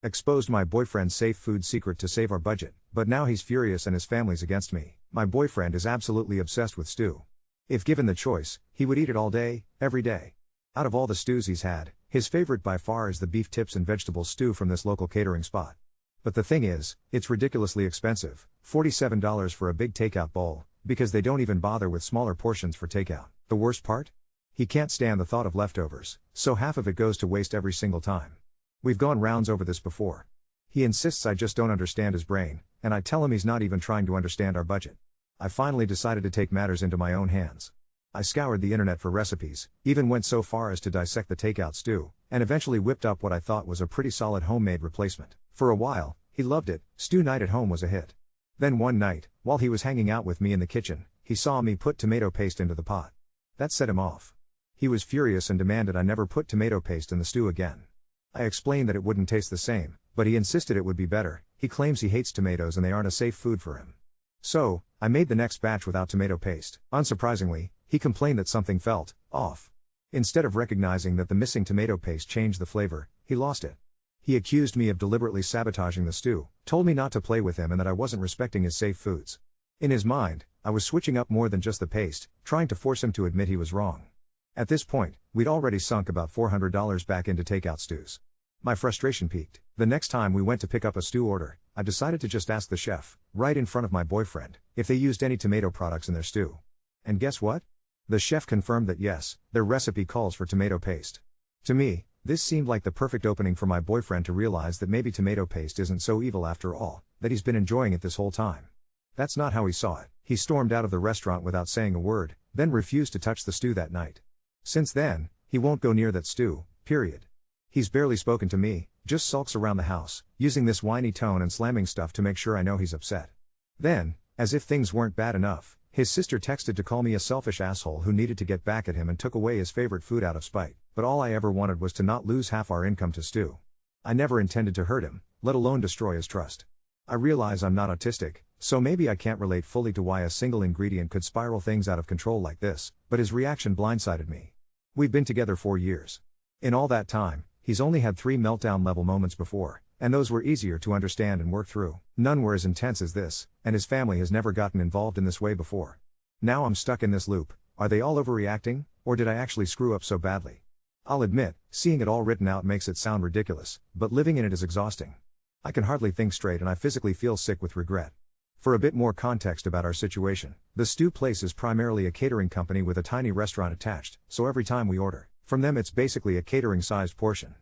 Exposed my boyfriend's safe food secret to save our budget, but now he's furious and his family's against me. My boyfriend is absolutely obsessed with stew. If given the choice, he would eat it all day, every day. Out of all the stews he's had, his favorite by far is the beef tips and vegetables stew from this local catering spot. But the thing is, it's ridiculously expensive, $47 for a big takeout bowl, because they don't even bother with smaller portions for takeout. The worst part? He can't stand the thought of leftovers, so half of it goes to waste every single time. We've gone rounds over this before. He insists I just don't understand his brain, and I tell him he's not even trying to understand our budget. I finally decided to take matters into my own hands. I scoured the internet for recipes, even went so far as to dissect the takeout stew, and eventually whipped up what I thought was a pretty solid homemade replacement. For a while, he loved it. Stew night at home was a hit. Then one night, while he was hanging out with me in the kitchen, he saw me put tomato paste into the pot. That set him off. He was furious and demanded I never put tomato paste in the stew again. I explained that it wouldn't taste the same, but he insisted it would be better. He claims he hates tomatoes and they aren't a safe food for him. So, I made the next batch without tomato paste. Unsurprisingly, he complained that something felt off. Instead of recognizing that the missing tomato paste changed the flavor, he lost it. He accused me of deliberately sabotaging the stew, told me not to play with him and that I wasn't respecting his safe foods. In his mind, I was switching up more than just the paste, trying to force him to admit he was wrong. At this point, we'd already sunk about $400 back into takeout stews. My frustration peaked. The next time we went to pick up a stew order, I decided to just ask the chef, right in front of my boyfriend, if they used any tomato products in their stew. And guess what? The chef confirmed that yes, their recipe calls for tomato paste. To me, this seemed like the perfect opening for my boyfriend to realize that maybe tomato paste isn't so evil after all, that he's been enjoying it this whole time. That's not how he saw it. He stormed out of the restaurant without saying a word, then refused to touch the stew that night. Since then, he won't go near that stew, period. He's barely spoken to me, just sulks around the house, using this whiny tone and slamming stuff to make sure I know he's upset. Then, as if things weren't bad enough, his sister texted to call me a selfish asshole who needed to get back at him and took away his favorite food out of spite, but all I ever wanted was to not lose half our income to stew. I never intended to hurt him, let alone destroy his trust. I realize I'm not autistic, so maybe I can't relate fully to why a single ingredient could spiral things out of control like this, but his reaction blindsided me. We've been together 4 years. In all that time, he's only had 3 meltdown-level moments before, and those were easier to understand and work through. None were as intense as this, and his family has never gotten involved in this way before. Now I'm stuck in this loop. Are they all overreacting, or did I actually screw up so badly? I'll admit, seeing it all written out makes it sound ridiculous, but living in it is exhausting. I can hardly think straight and I physically feel sick with regret. For a bit more context about our situation, the stew place is primarily a catering company with a tiny restaurant attached, so every time we order from them it's basically a catering-sized portion.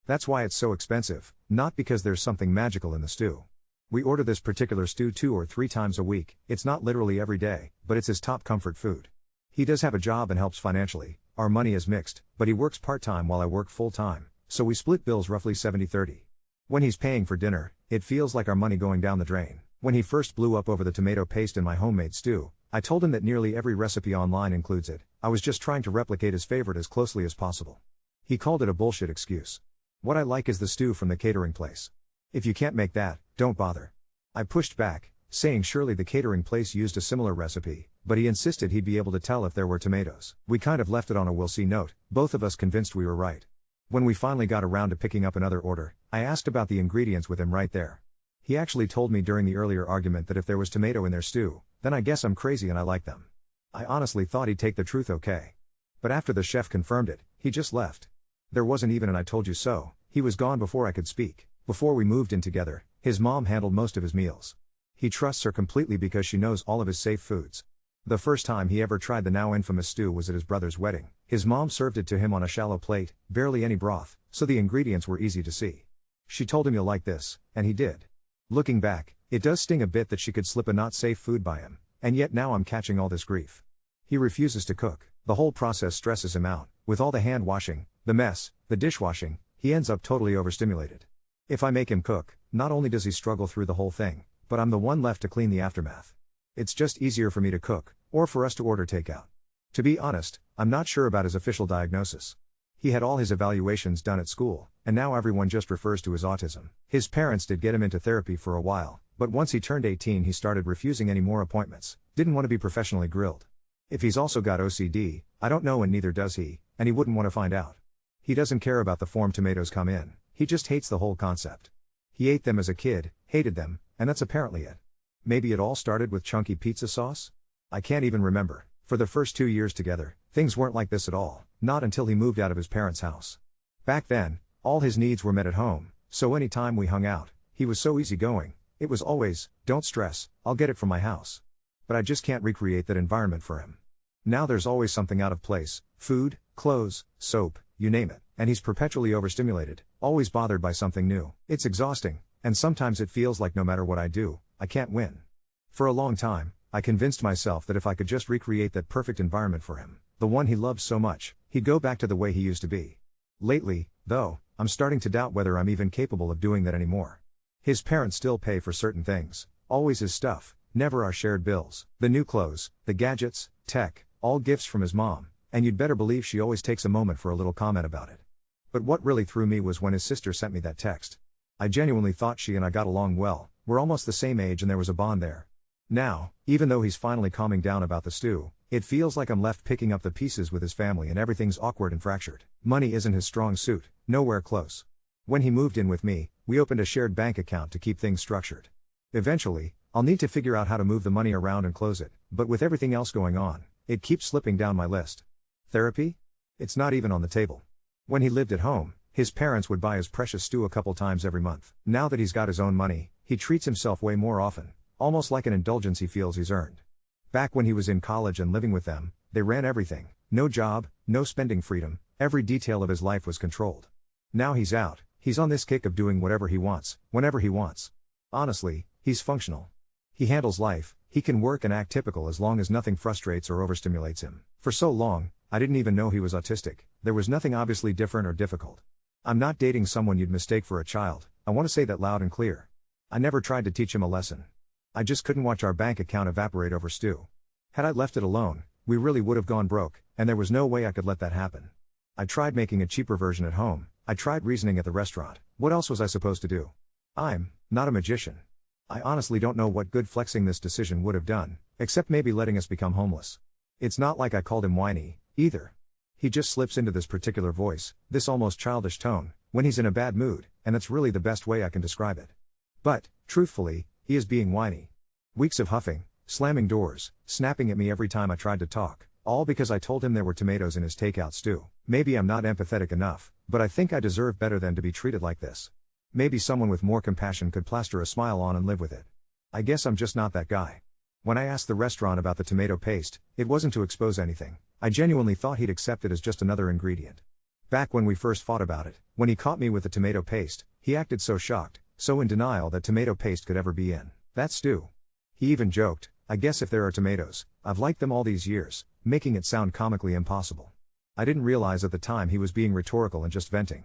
That's why it's so expensive, not because there's something magical in the stew. We order this particular stew 2 or 3 times a week. It's not literally every day, but it's his top comfort food. He does have a job and helps financially. Our money is mixed, but he works part-time while I work full-time, so we split bills roughly 70-30. When he's paying for dinner, it feels like our money going down the drain. When he first blew up over the tomato paste in my homemade stew, I told him that nearly every recipe online includes it. I was just trying to replicate his favorite as closely as possible. He called it a bullshit excuse. What I like is the stew from the catering place. If you can't make that, don't bother. I pushed back, saying surely the catering place used a similar recipe, but he insisted he'd be able to tell if there were tomatoes. We kind of left it on a we'll see note, both of us convinced we were right. When we finally got around to picking up another order, I asked about the ingredients with him right there. He actually told me during the earlier argument that if there was tomato in their stew, then I guess I'm crazy and I like them. I honestly thought he'd take the truth okay. But after the chef confirmed it, he just left. There wasn't even an I told you so. He was gone before I could speak. Before we moved in together, his mom handled most of his meals. He trusts her completely because she knows all of his safe foods. The first time he ever tried the now infamous stew was at his brother's wedding. His mom served it to him on a shallow plate, barely any broth, so the ingredients were easy to see. She told him you'll like this, and he did. Looking back, it does sting a bit that she could slip a not safe food by him, and yet now I'm catching all this grief. He refuses to cook. The whole process stresses him out. With all the hand washing, the mess, the dishwashing, he ends up totally overstimulated. If I make him cook, not only does he struggle through the whole thing, but I'm the one left to clean the aftermath. It's just easier for me to cook, or for us to order takeout. To be honest, I'm not sure about his official diagnosis. He had all his evaluations done at school, and now everyone just refers to his autism. His parents did get him into therapy for a while, but once he turned 18 he started refusing any more appointments, didn't want to be professionally grilled. If he's also got OCD, I don't know and neither does he, and he wouldn't want to find out. He doesn't care about the form tomatoes come in, he just hates the whole concept. He ate them as a kid, hated them, and that's apparently it. Maybe it all started with chunky pizza sauce? I can't even remember. For the first 2 years together, things weren't like this at all, not until he moved out of his parents' house. Back then, all his needs were met at home, so anytime we hung out, he was so easygoing. It was always, "Don't stress, I'll get it from my house." But I just can't recreate that environment for him. Now there's always something out of place: food, clothes, soap, you name it, and he's perpetually overstimulated, always bothered by something new. It's exhausting, and sometimes it feels like no matter what I do, I can't win. For a long time, I convinced myself that if I could just recreate that perfect environment for him, the one he loved so much, he'd go back to the way he used to be. Lately, though, I'm starting to doubt whether I'm even capable of doing that anymore. His parents still pay for certain things, always his stuff, never our shared bills. The new clothes, the gadgets, tech, all gifts from his mom, and you'd better believe she always takes a moment for a little comment about it. But what really threw me was when his sister sent me that text. I genuinely thought she and I got along well, we're almost the same age and there was a bond there. Now, even though he's finally calming down about the stew, it feels like I'm left picking up the pieces with his family and everything's awkward and fractured. Money isn't his strong suit, nowhere close. When he moved in with me, we opened a shared bank account to keep things structured. Eventually, I'll need to figure out how to move the money around and close it, but with everything else going on, it keeps slipping down my list. Therapy? It's not even on the table. When he lived at home, his parents would buy his precious stew a couple times every month. Now that he's got his own money, he treats himself way more often, almost like an indulgence he feels he's earned. Back when he was in college and living with them, they ran everything. No job, no spending freedom, every detail of his life was controlled. Now he's out, he's on this kick of doing whatever he wants, whenever he wants. Honestly, he's functional. He handles life, he can work and act typical as long as nothing frustrates or overstimulates him. For so long, I didn't even know he was autistic. There was nothing obviously different or difficult. I'm not dating someone you'd mistake for a child, I want to say that loud and clear. I never tried to teach him a lesson. I just couldn't watch our bank account evaporate over stew. Had I left it alone, we really would have gone broke, and there was no way I could let that happen. I tried making a cheaper version at home, I tried reasoning at the restaurant. What else was I supposed to do? I'm not a magician. I honestly don't know what good flexing this decision would have done, except maybe letting us become homeless. It's not like I called him whiny, either. He just slips into this particular voice, this almost childish tone, when he's in a bad mood, and that's really the best way I can describe it. But, truthfully, he is being whiny. Weeks of huffing, slamming doors, snapping at me every time I tried to talk, all because I told him there were tomatoes in his takeout stew. Maybe I'm not empathetic enough, but I think I deserve better than to be treated like this. Maybe someone with more compassion could plaster a smile on and live with it. I guess I'm just not that guy. When I asked the restaurant about the tomato paste, it wasn't to expose anything. I genuinely thought he'd accept it as just another ingredient. Back when we first fought about it, when he caught me with the tomato paste, he acted so shocked, so in denial that tomato paste could ever be in that stew. He even joked, "I guess if there are tomatoes, I've liked them all these years," making it sound comically impossible. I didn't realize at the time he was being rhetorical and just venting.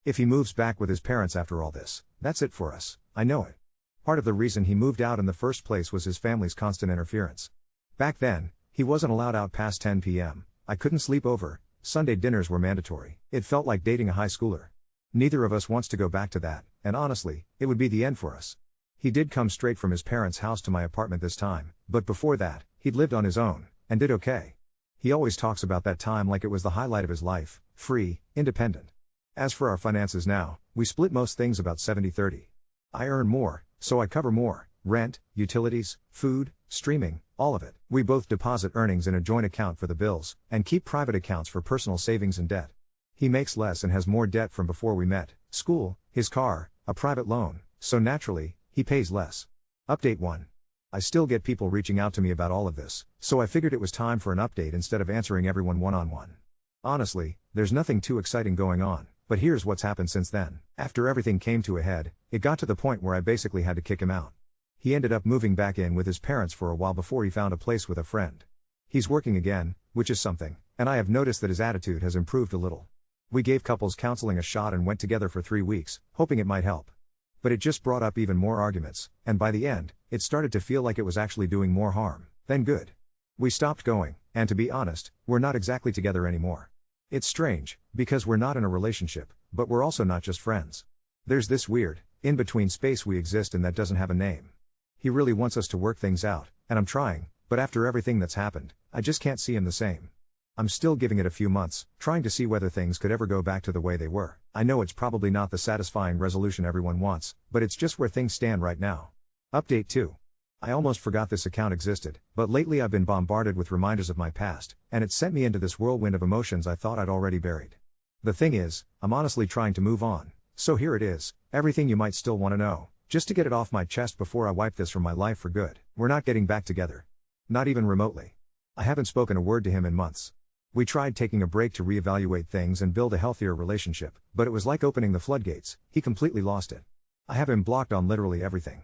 If he moves back with his parents after all this, that's it for us, I know it. Part of the reason he moved out in the first place was his family's constant interference. Back then, he wasn't allowed out past 10 p.m., I couldn't sleep over, Sunday dinners were mandatory. It felt like dating a high schooler. Neither of us wants to go back to that, and honestly, it would be the end for us. He did come straight from his parents' house to my apartment this time, but before that, he'd lived on his own, and did okay. He always talks about that time like it was the highlight of his life, free, independent. As for our finances now, we split most things about 70-30. I earn more, so I cover more: rent, utilities, food, streaming, all of it. We both deposit earnings in a joint account for the bills, and keep private accounts for personal savings and debt. He makes less and has more debt from before we met: school, his car, a private loan, so naturally, he pays less. Update 1. I still get people reaching out to me about all of this, so I figured it was time for an update instead of answering everyone one-on-one. Honestly, there's nothing too exciting going on. But here's what's happened since then. After everything came to a head, it got to the point where I basically had to kick him out. He ended up moving back in with his parents for a while before he found a place with a friend. He's working again, which is something, and I have noticed that his attitude has improved a little. We gave couples counseling a shot and went together for 3 weeks, hoping it might help. But it just brought up even more arguments, and by the end, it started to feel like it was actually doing more harm than good. We stopped going, and to be honest, we're not exactly together anymore. It's strange, because we're not in a relationship, but we're also not just friends. There's this weird, in-between space we exist in that doesn't have a name. He really wants us to work things out, and I'm trying, but after everything that's happened, I just can't see him the same. I'm still giving it a few months, trying to see whether things could ever go back to the way they were. I know it's probably not the satisfying resolution everyone wants, but it's just where things stand right now. Update 2. I almost forgot this account existed, but lately I've been bombarded with reminders of my past, and it sent me into this whirlwind of emotions I thought I'd already buried. The thing is, I'm honestly trying to move on, so here it is, everything you might still want to know, just to get it off my chest before I wipe this from my life for good. We're not getting back together. Not even remotely. I haven't spoken a word to him in months. We tried taking a break to reevaluate things and build a healthier relationship, but it was like opening the floodgates. He completely lost it. I have him blocked on literally everything.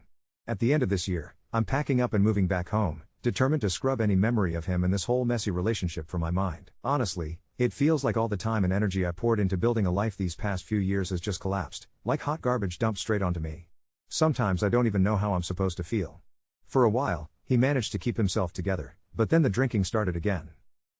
At the end of this year, I'm packing up and moving back home, determined to scrub any memory of him and this whole messy relationship from my mind. Honestly, it feels like all the time and energy I poured into building a life these past few years has just collapsed, like hot garbage dumped straight onto me. Sometimes I don't even know how I'm supposed to feel. For a while, he managed to keep himself together, but then the drinking started again.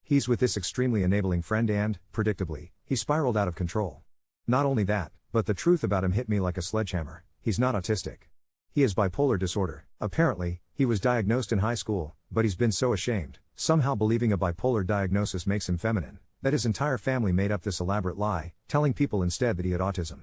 He's with this extremely enabling friend and, predictably, he spiraled out of control. Not only that, but the truth about him hit me like a sledgehammer. He's not autistic. He has bipolar disorder. Apparently, he was diagnosed in high school, but he's been so ashamed, somehow believing a bipolar diagnosis makes him feminine, that his entire family made up this elaborate lie, telling people instead that he had autism.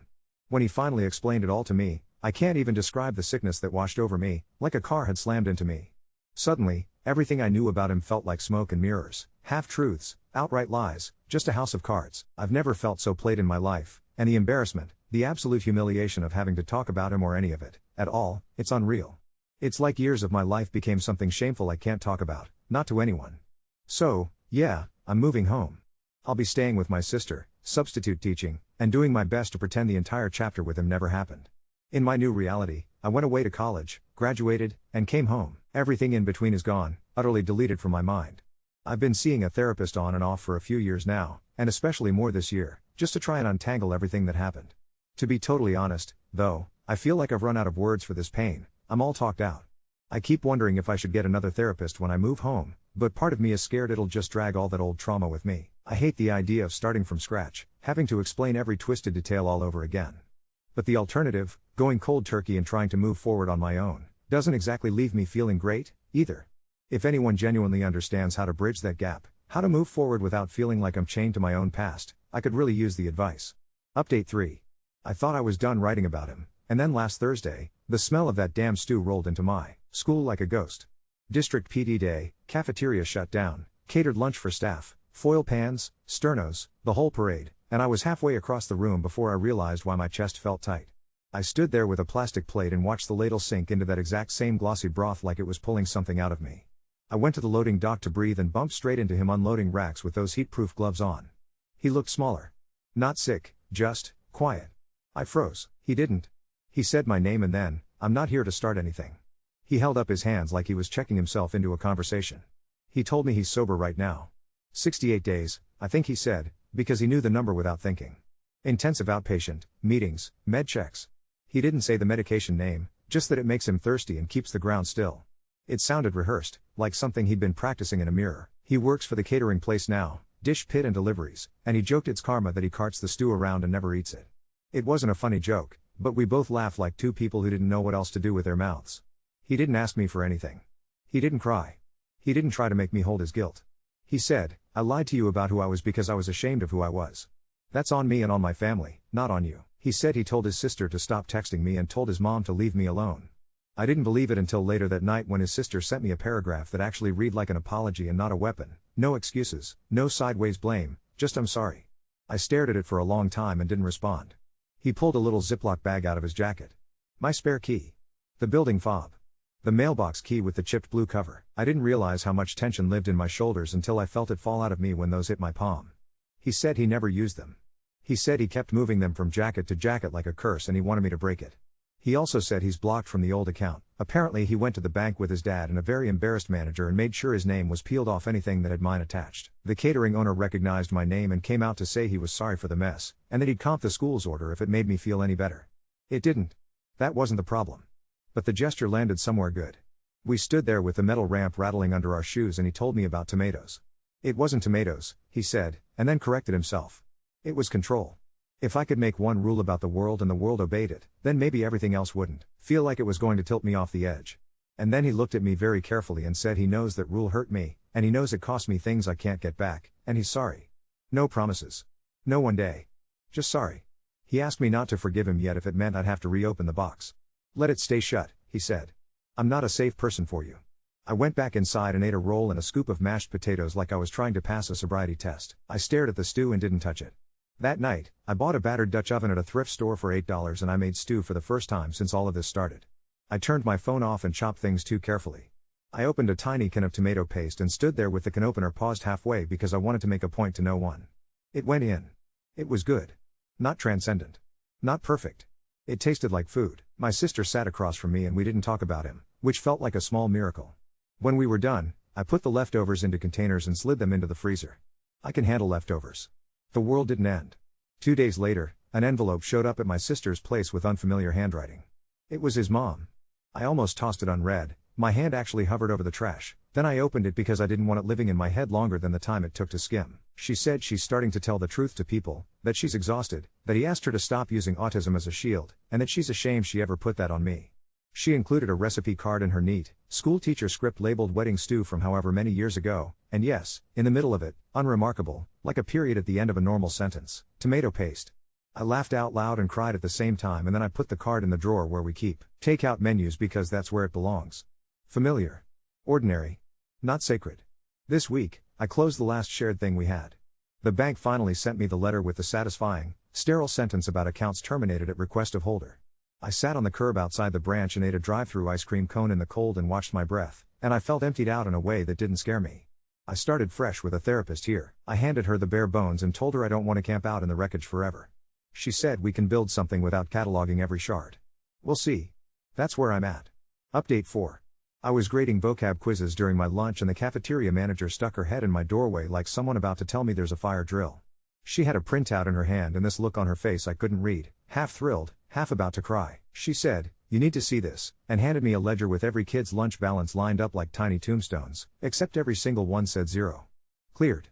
When he finally explained it all to me, I can't even describe the sickness that washed over me, like a car had slammed into me. Suddenly, everything I knew about him felt like smoke and mirrors, half-truths, outright lies, just a house of cards. I've never felt so played in my life, and the embarrassment, the absolute humiliation of having to talk about him or any of it, at all, it's unreal. It's like years of my life became something shameful I can't talk about, not to anyone. So, yeah, I'm moving home. I'll be staying with my sister, substitute teaching, and doing my best to pretend the entire chapter with him never happened. In my new reality, I went away to college, graduated, and came home. Everything in between is gone, utterly deleted from my mind. I've been seeing a therapist on and off for a few years now, and especially more this year, just to try and untangle everything that happened. To be totally honest, though, I feel like I've run out of words for this pain. I'm all talked out. I keep wondering if I should get another therapist when I move home, but part of me is scared it'll just drag all that old trauma with me. I hate the idea of starting from scratch, having to explain every twisted detail all over again. But the alternative, going cold turkey and trying to move forward on my own, doesn't exactly leave me feeling great, either. If anyone genuinely understands how to bridge that gap, how to move forward without feeling like I'm chained to my own past, I could really use the advice. Update 3. I thought I was done writing about him, and then last Thursday, the smell of that damn stew rolled into my school like a ghost. District PD day, cafeteria shut down, catered lunch for staff, foil pans, sternos, the whole parade, and I was halfway across the room before I realized why my chest felt tight. I stood there with a plastic plate and watched the ladle sink into that exact same glossy broth like it was pulling something out of me. I went to the loading dock to breathe and bumped straight into him unloading racks with those heat-proof gloves on. He looked smaller. Not sick, just quiet. I froze. He didn't. He said my name and then, "I'm not here to start anything." He held up his hands like he was checking himself into a conversation. He told me he's sober right now. 68 days, I think he said, because he knew the number without thinking. Intensive outpatient, meetings, med checks. He didn't say the medication name, just that it makes him thirsty and keeps the ground still. It sounded rehearsed, like something he'd been practicing in a mirror. He works for the catering place now, Dish Pit and Deliveries, and he joked it's karma that he carts the stew around and never eats it. It wasn't a funny joke, but we both laughed like two people who didn't know what else to do with their mouths. He didn't ask me for anything. He didn't cry. He didn't try to make me hold his guilt. He said, "I lied to you about who I was because I was ashamed of who I was. That's on me and on my family, not on you." He said he told his sister to stop texting me and told his mom to leave me alone. I didn't believe it until later that night when his sister sent me a paragraph that actually read like an apology and not a weapon. No excuses, no sideways blame, just "I'm sorry." I stared at it for a long time and didn't respond. He pulled a little Ziploc bag out of his jacket. My spare key. The building fob. The mailbox key with the chipped blue cover. I didn't realize how much tension lived in my shoulders until I felt it fall out of me when those hit my palm. He said he never used them. He said he kept moving them from jacket to jacket like a curse and he wanted me to break it. He also said he's blocked from the old account. Apparently he went to the bank with his dad and a very embarrassed manager and made sure his name was peeled off anything that had mine attached. The catering owner recognized my name and came out to say he was sorry for the mess, and that he'd comp the school's order if it made me feel any better. It didn't. That wasn't the problem. But the gesture landed somewhere good. We stood there with the metal ramp rattling under our shoes and he told me about tomatoes. It wasn't tomatoes, he said, and then corrected himself. It was control. If I could make one rule about the world and the world obeyed it, then maybe everything else wouldn't feel like it was going to tilt me off the edge. And then he looked at me very carefully and said he knows that rule hurt me, and he knows it cost me things I can't get back, and he's sorry. No promises. No one day. Just sorry. He asked me not to forgive him yet if it meant I'd have to reopen the box. Let it stay shut, he said. I'm not a safe person for you. I went back inside and ate a roll and a scoop of mashed potatoes like I was trying to pass a sobriety test. I stared at the stew and didn't touch it. That night, I bought a battered Dutch oven at a thrift store for $8 and I made stew for the first time since all of this started. I turned my phone off and chopped things too carefully. I opened a tiny can of tomato paste and stood there with the can opener paused halfway because I wanted to make a point to no one. It went in. It was good. Not transcendent. Not perfect. It tasted like food. My sister sat across from me and we didn't talk about him, which felt like a small miracle. When we were done, I put the leftovers into containers and slid them into the freezer. I can handle leftovers. The world didn't end. 2 days later, an envelope showed up at my sister's place with unfamiliar handwriting. It was his mom. I almost tossed it unread. My hand actually hovered over the trash. Then I opened it because I didn't want it living in my head longer than the time it took to skim. She said she's starting to tell the truth to people, that she's exhausted, that he asked her to stop using autism as a shield, and that she's ashamed she ever put that on me. She included a recipe card in her neat, school teacher script labeled wedding stew from however many years ago, and yes, in the middle of it, unremarkable, like a period at the end of a normal sentence, tomato paste. I laughed out loud and cried at the same time, and then I put the card in the drawer where we keep takeout menus because that's where it belongs. Familiar. Ordinary. Not sacred. This week, I closed the last shared thing we had. The bank finally sent me the letter with the satisfying, sterile sentence about accounts terminated at request of holder. I sat on the curb outside the branch and ate a drive-through ice cream cone in the cold and watched my breath, and I felt emptied out in a way that didn't scare me. I started fresh with a therapist here. I handed her the bare bones and told her I don't want to camp out in the wreckage forever. She said we can build something without cataloging every shard. We'll see. That's where I'm at. Update 4. I was grading vocab quizzes during my lunch and the cafeteria manager stuck her head in my doorway like someone about to tell me there's a fire drill. She had a printout in her hand and this look on her face I couldn't read, half thrilled, half about to cry. She said, "You need to see this," and handed me a ledger with every kid's lunch balance lined up like tiny tombstones, except every single one said 0. Cleared.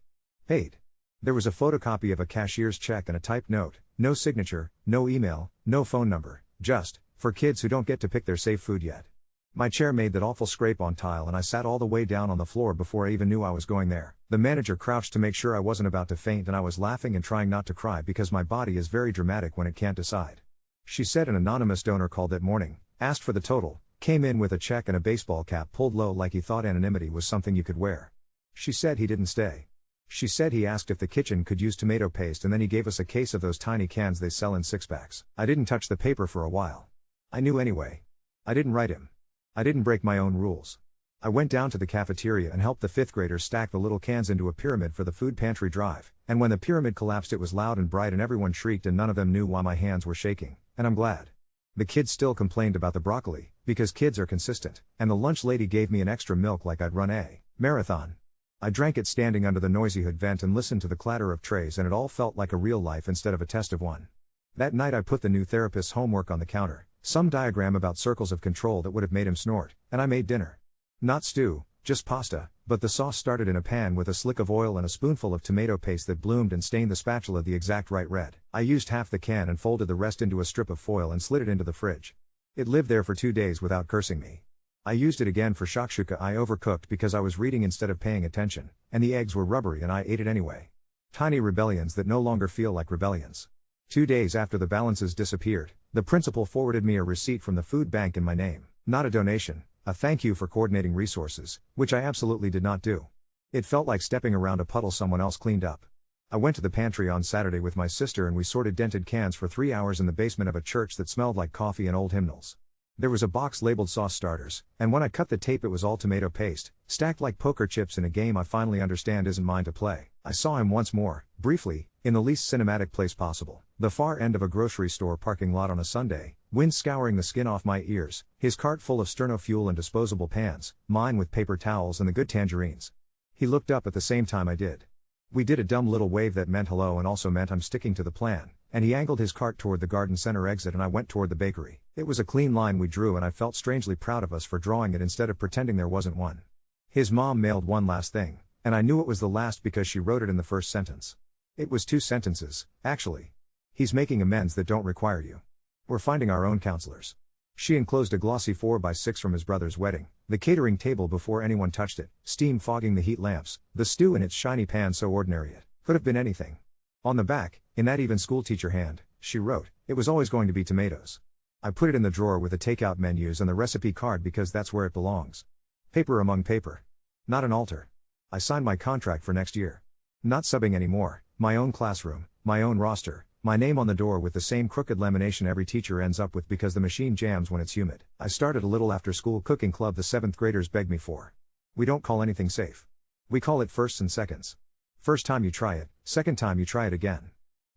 Paid. There was a photocopy of a cashier's check and a typed note, no signature, no email, no phone number, just, for kids who don't get to pick their safe food yet. My chair made that awful scrape on tile and I sat all the way down on the floor before I even knew I was going there. The manager crouched to make sure I wasn't about to faint and I was laughing and trying not to cry because my body is very dramatic when it can't decide. She said an anonymous donor called that morning, asked for the total, came in with a check and a baseball cap pulled low like he thought anonymity was something you could wear. She said he didn't stay. She said he asked if the kitchen could use tomato paste and then he gave us a case of those tiny cans they sell in 6-packs. I didn't touch the paper for a while. I knew anyway. I didn't write him. I didn't break my own rules. I went down to the cafeteria and helped the 5th graders stack the little cans into a pyramid for the food pantry drive, and when the pyramid collapsed it was loud and bright and everyone shrieked and none of them knew why my hands were shaking, and I'm glad. The kids still complained about the broccoli, because kids are consistent, and the lunch lady gave me an extra milk like I'd run a marathon. I drank it standing under the noisy hood vent and listened to the clatter of trays and it all felt like a real life instead of a test of one. That night I put the new therapist's homework on the counter. Some diagram about circles of control that would have made him snort, and I made dinner. Not stew, just pasta, but the sauce started in a pan with a slick of oil and a spoonful of tomato paste that bloomed and stained the spatula the exact right red. I used half the can and folded the rest into a strip of foil and slid it into the fridge. It lived there for 2 days without cursing me. I used it again for shakshuka I overcooked because I was reading instead of paying attention, and the eggs were rubbery and I ate it anyway. Tiny rebellions that no longer feel like rebellions. 2 days after the balances disappeared, the principal forwarded me a receipt from the food bank in my name. Not a donation, a thank you for coordinating resources, which I absolutely did not do. It felt like stepping around a puddle someone else cleaned up. I went to the pantry on Saturday with my sister and we sorted dented cans for 3 hours in the basement of a church that smelled like coffee and old hymnals. There was a box labeled sauce starters, and when I cut the tape it was all tomato paste, stacked like poker chips in a game I finally understand isn't mine to play. I saw him once more, briefly, in the least cinematic place possible, the far end of a grocery store parking lot on a Sunday, wind scouring the skin off my ears, his cart full of sterno fuel and disposable pans, mine with paper towels and the good tangerines. He looked up at the same time I did. We did a dumb little wave that meant hello and also meant I'm sticking to the plan, and he angled his cart toward the garden center exit and I went toward the bakery. It was a clean line we drew and I felt strangely proud of us for drawing it instead of pretending there wasn't one. His mom mailed one last thing, and I knew it was the last because she wrote it in the first sentence. It was 2 sentences, actually. He's making amends that don't require you. We're finding our own counselors. She enclosed a glossy 4x6 from his brother's wedding, the catering table before anyone touched it, steam fogging the heat lamps, the stew in its shiny pan so ordinary it could have been anything. On the back, in that even schoolteacher hand, she wrote, it was always going to be tomatoes. I put it in the drawer with the takeout menus and the recipe card because that's where it belongs. Paper among paper. Not an altar. I signed my contract for next year. Not subbing anymore, my own classroom, my own roster, my name on the door with the same crooked lamination every teacher ends up with because the machine jams when it's humid. I started a little after school cooking club the 7th graders begged me for. We don't call anything safe. We call it firsts and seconds. First time you try it, second time you try it again.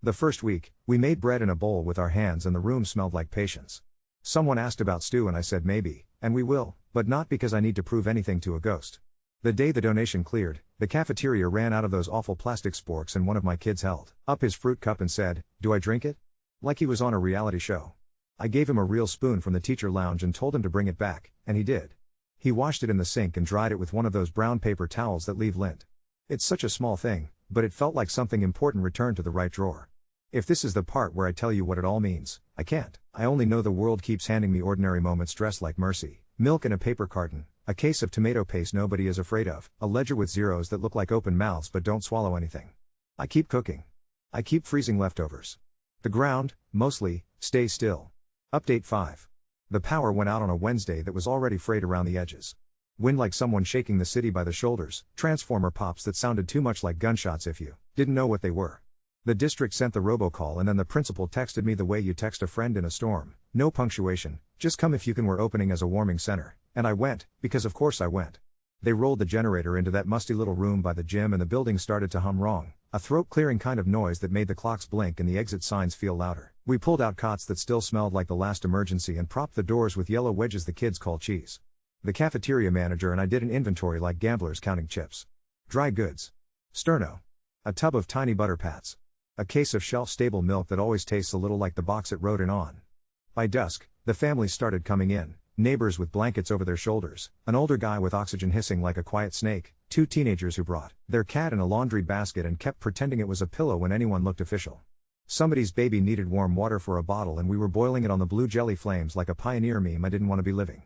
The first week, we made bread in a bowl with our hands and the room smelled like patience. Someone asked about stew and I said maybe, and we will, but not because I need to prove anything to a ghost. The day the donation cleared, the cafeteria ran out of those awful plastic sporks and one of my kids held up his fruit cup and said, "Do I drink it?" Like he was on a reality show. I gave him a real spoon from the teacher lounge and told him to bring it back, and he did. He washed it in the sink and dried it with one of those brown paper towels that leave lint. It's such a small thing, but it felt like something important returned to the right drawer. If this is the part where I tell you what it all means, I can't. I only know the world keeps handing me ordinary moments dressed like mercy. Milk in a paper carton, a case of tomato paste nobody is afraid of, a ledger with zeros that look like open mouths but don't swallow anything. I keep cooking. I keep freezing leftovers. The ground, mostly, stays still. Update 5. The power went out on a Wednesday that was already frayed around the edges. Wind like someone shaking the city by the shoulders, transformer pops that sounded too much like gunshots if you didn't know what they were. The district sent the robocall and then the principal texted me the way you text a friend in a storm, no punctuation, just come if you can, we're opening as a warming center, and I went, because of course I went. They rolled the generator into that musty little room by the gym and the building started to hum wrong, a throat-clearing kind of noise that made the clocks blink and the exit signs feel louder. We pulled out cots that still smelled like the last emergency and propped the doors with yellow wedges the kids call cheese. The cafeteria manager and I did an inventory like gamblers counting chips. Dry goods. Sterno. A tub of tiny butter pats. A case of shelf-stable milk that always tastes a little like the box it wrote in on. By dusk, the families started coming in, neighbors with blankets over their shoulders, an older guy with oxygen hissing like a quiet snake, 2 teenagers who brought their cat in a laundry basket and kept pretending it was a pillow when anyone looked official. Somebody's baby needed warm water for a bottle and we were boiling it on the blue jelly flames like a pioneer meme I didn't want to be living.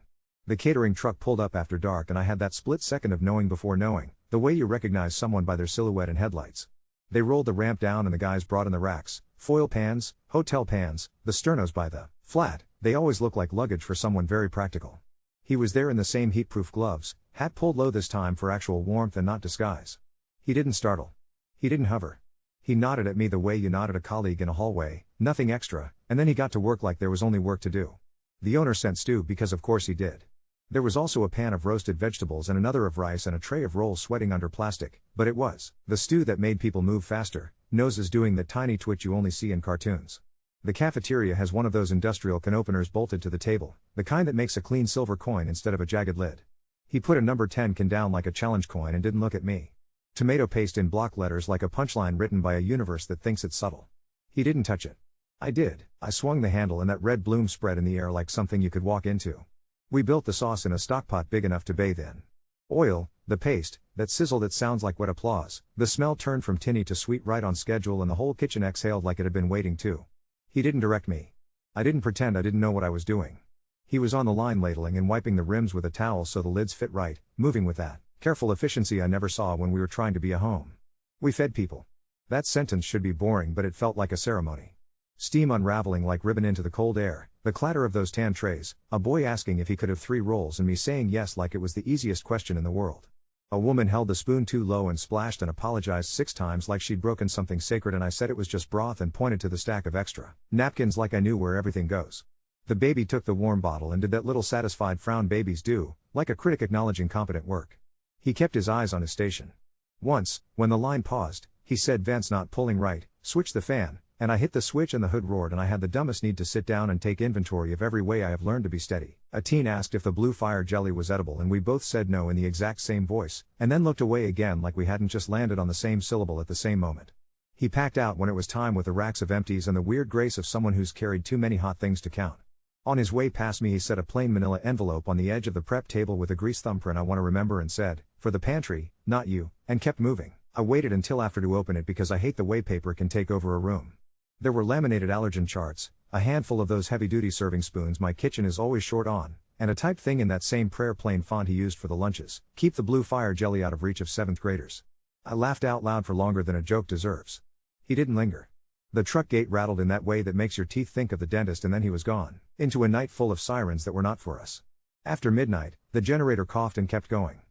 The catering truck pulled up after dark and I had that split second of knowing before knowing, the way you recognize someone by their silhouette and headlights. They rolled the ramp down and the guys brought in the racks, foil pans, hotel pans, the sternos by the flat, they always look like luggage for someone very practical. He was there in the same heat-proof gloves, hat pulled low this time for actual warmth and not disguise. He didn't startle. He didn't hover. He nodded at me the way you nod at a colleague in a hallway, nothing extra, and then he got to work like there was only work to do. The owner sent stew because of course he did. There was also a pan of roasted vegetables and another of rice and a tray of rolls sweating under plastic, but it was the stew that made people move faster, noses doing that tiny twitch you only see in cartoons. The cafeteria has one of those industrial can openers bolted to the table, the kind that makes a clean silver coin instead of a jagged lid. He put a number 10 can down like a challenge coin and didn't look at me. Tomato paste in block letters like a punchline written by a universe that thinks it's subtle. He didn't touch it. I did. I swung the handle and that red bloom spread in the air like something you could walk into. We built the sauce in a stockpot big enough to bathe in. Oil, the paste, that sizzle that sounds like wet applause, the smell turned from tinny to sweet right on schedule and the whole kitchen exhaled like it had been waiting too. He didn't direct me. I didn't pretend I didn't know what I was doing. He was on the line ladling and wiping the rims with a towel so the lids fit right, moving with that careful efficiency I never saw when we were trying to be a home. We fed people. That sentence should be boring but it felt like a ceremony. Steam unraveling like ribbon into the cold air, the clatter of those tan trays, a boy asking if he could have 3 rolls and me saying yes like it was the easiest question in the world. A woman held the spoon too low and splashed and apologized 6 times like she'd broken something sacred and I said it was just broth and pointed to the stack of extra napkins like I knew where everything goes. The baby took the warm bottle and did that little satisfied frown babies do, like a critic acknowledging competent work. He kept his eyes on his station. Once, when the line paused, he said vents not pulling right, switch the fan. And I hit the switch and the hood roared and I had the dumbest need to sit down and take inventory of every way I have learned to be steady. A teen asked if the blue fire jelly was edible and we both said no in the exact same voice, and then looked away again like we hadn't just landed on the same syllable at the same moment. He packed out when it was time with the racks of empties and the weird grace of someone who's carried too many hot things to count. On his way past me he set a plain manila envelope on the edge of the prep table with a grease thumbprint I want to remember and said, "For the pantry, not you," and kept moving. I waited until after to open it because I hate the way paper can take over a room. There were laminated allergen charts, a handful of those heavy-duty serving spoons my kitchen is always short on, and a typed thing in that same prayer plain font he used for the lunches, keep the blue fire jelly out of reach of 7th graders. I laughed out loud for longer than a joke deserves. He didn't linger. The truck gate rattled in that way that makes your teeth think of the dentist, and then he was gone, into a night full of sirens that were not for us. After midnight, the generator coughed and kept going.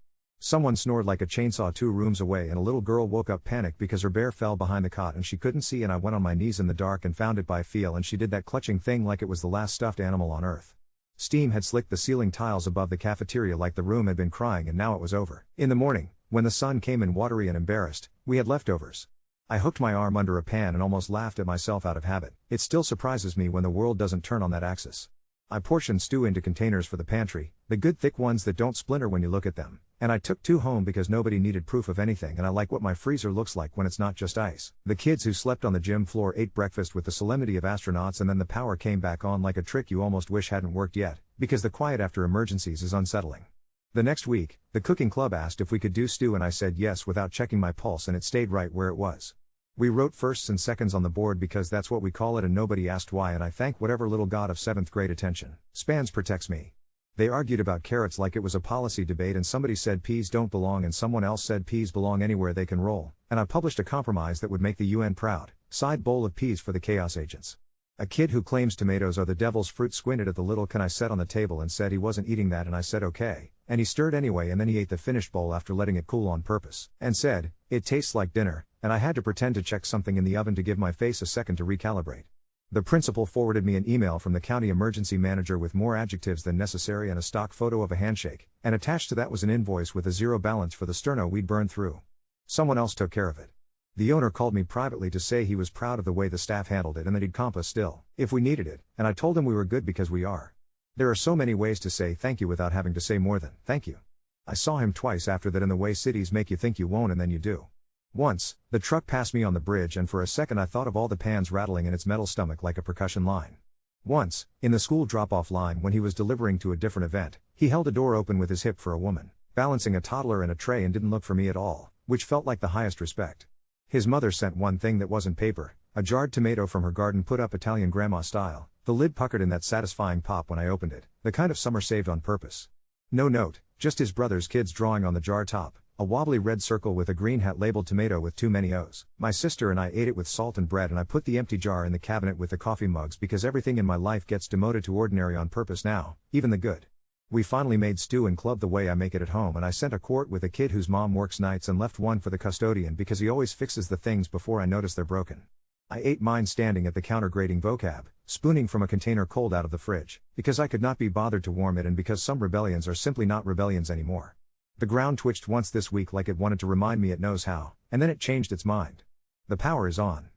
Someone snored like a chainsaw 2 rooms away, and a little girl woke up panicked because her bear fell behind the cot and she couldn't see, and I went on my knees in the dark and found it by feel, and she did that clutching thing like it was the last stuffed animal on earth. Steam had slicked the ceiling tiles above the cafeteria like the room had been crying, and now it was over. In the morning, when the sun came in watery and embarrassed, we had leftovers. I hooked my arm under a pan and almost laughed at myself out of habit. It still surprises me when the world doesn't turn on that axis. I portioned stew into containers for the pantry, the good thick ones that don't splinter when you look at them, and I took 2 home because nobody needed proof of anything, and I like what my freezer looks like when it's not just ice. The kids who slept on the gym floor ate breakfast with the solemnity of astronauts, and then the power came back on like a trick you almost wish hadn't worked yet, because the quiet after emergencies is unsettling. The next week, the cooking club asked if we could do stew, and I said yes without checking my pulse, and it stayed right where it was. We wrote firsts and seconds on the board because that's what we call it, and nobody asked why, and I thank whatever little god of 7th grade attention spans protects me. They argued about carrots like it was a policy debate, and somebody said peas don't belong and someone else said peas belong anywhere they can roll, and I published a compromise that would make the UN proud. Side bowl of peas for the chaos agents. A kid who claims tomatoes are the devil's fruit squinted at the little can I set on the table and said he wasn't eating that, and I said okay, and he stirred anyway, and then he ate the finished bowl after letting it cool on purpose, and said, "It tastes like dinner," and I had to pretend to check something in the oven to give my face a second to recalibrate. The principal forwarded me an email from the county emergency manager with more adjectives than necessary and a stock photo of a handshake, and attached to that was an invoice with a zero balance for the sterno we'd burned through. Someone else took care of it. The owner called me privately to say he was proud of the way the staff handled it and that he'd comp us still, if we needed it, and I told him we were good because we are. There are so many ways to say thank you without having to say more than thank you. I saw him twice after that, in the way cities make you think you won't and then you do. Once, the truck passed me on the bridge, and for a second I thought of all the pans rattling in its metal stomach like a percussion line. Once, in the school drop-off line when he was delivering to a different event, he held a door open with his hip for a woman, balancing a toddler and a tray, and didn't look for me at all, which felt like the highest respect. His mother sent one thing that wasn't paper, a jarred tomato from her garden put up Italian grandma style, the lid puckered in that satisfying pop when I opened it, the kind of summer saved on purpose. No note, just his brother's kids drawing on the jar top, a wobbly red circle with a green hat labeled tomato with too many O's. My sister and I ate it with salt and bread, and I put the empty jar in the cabinet with the coffee mugs because everything in my life gets demoted to ordinary on purpose now, even the good. We finally made stew and club the way I make it at home, and I sent a quart with a kid whose mom works nights and left one for the custodian because he always fixes the things before I notice they're broken. I ate mine standing at the counter grading vocab, spooning from a container cold out of the fridge, because I could not be bothered to warm it and because some rebellions are simply not rebellions anymore. The ground twitched once this week like it wanted to remind me it knows how, and then it changed its mind. The power is on.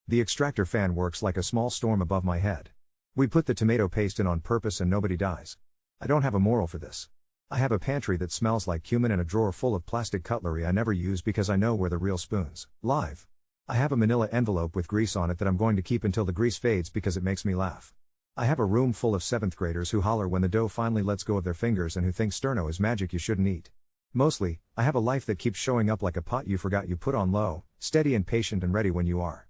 The extractor fan works like a small storm above my head. We put the tomato paste in on purpose and nobody dies. I don't have a moral for this. I have a pantry that smells like cumin and a drawer full of plastic cutlery I never use because I know where the real spoons live. I have a manila envelope with grease on it that I'm going to keep until the grease fades because it makes me laugh. I have a room full of 7th graders who holler when the dough finally lets go of their fingers and who think sterno is magic you shouldn't eat. Mostly, I have a life that keeps showing up like a pot you forgot you put on low, steady and patient and ready when you are.